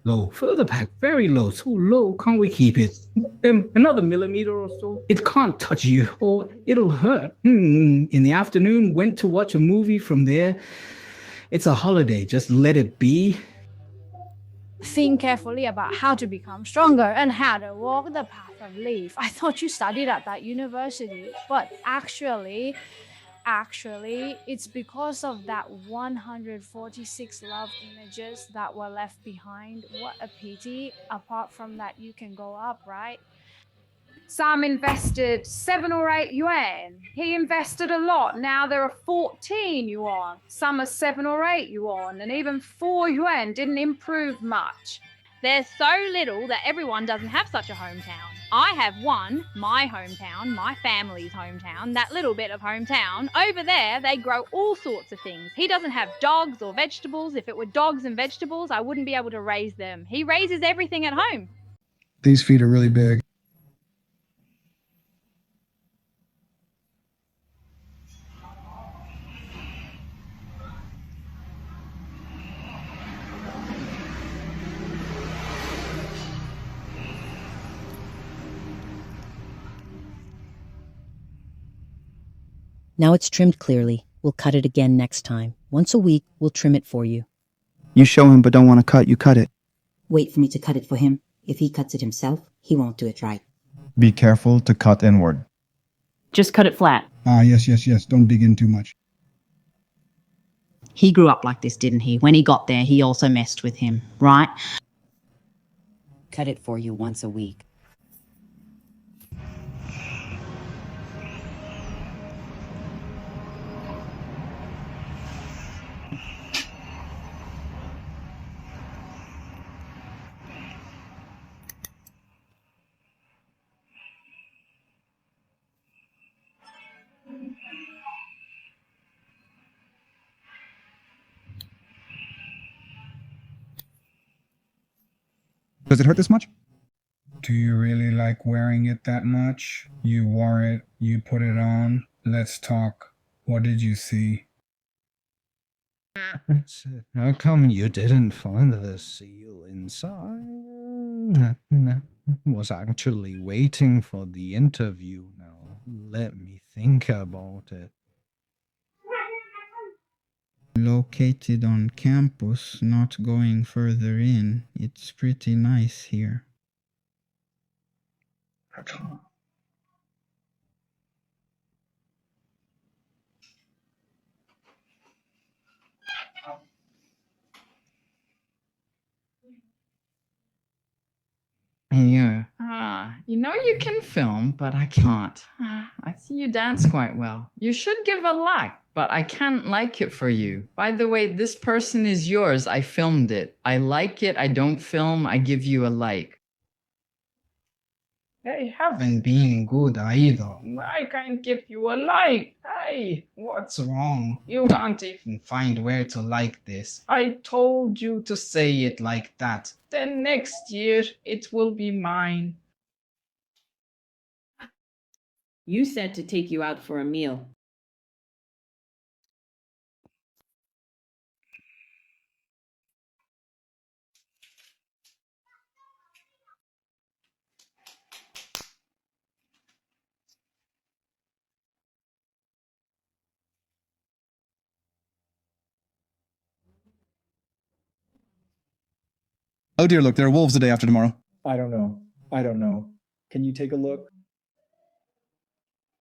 low, further back, very low, so low, can't we keep it? Another millimeter or so. It can't touch you, or it'll hurt. In the afternoon, went to watch a movie from there. It's a holiday, just let it be. Think carefully about how to become stronger and how to walk the path of leaf. I thought you studied at that university, but actually, it's because of that 146 love images that were left behind. What a pity. Apart from that, you can go up, right? Sam invested 7 or 8 yuan. He invested a lot. Now there are 14 yuan. Some are 7 or 8 yuan, and even 4 yuan didn't improve much. They're so little that everyone doesn't have such a hometown. I have one, my hometown, my family's hometown, that little bit of hometown. Over there, they grow all sorts of things. He doesn't have dogs or vegetables. If it were dogs and vegetables, I wouldn't be able to raise them. He raises everything at home. These feet are really big. Now it's trimmed clearly. We'll cut it again next time. Once a week, we'll trim it for you. You show him but don't want to cut, you cut it. Wait for me to cut it for him. If he cuts it himself, he won't do it right. Be careful to cut inward. Just cut it flat. Yes. Don't dig in too much. He grew up like this, didn't he? When he got there, he also messed with him, right? Cut it for you once a week. Does it hurt this much? Do you really like wearing it that much? You wore it, you put it on. Let's talk. What did you see? How come you didn't find the seal inside? Was actually waiting for the interview. Now, let me think about it. Located on campus, not going further in. It's pretty nice here. Yeah. You know you can film, but I can't. I see you dance quite well. You should give a like, but I can't like it for you. By the way, this person is yours. I filmed it. I like it. I don't film. I give you a like. They haven't been good either. I can't give you a like. Hey, what's wrong? You can't even find where to like this. I told you to say it like that. Then next year it will be mine. You said to take you out for a meal. Oh dear, look, there are wolves the day after tomorrow. I don't know. Can you take a look?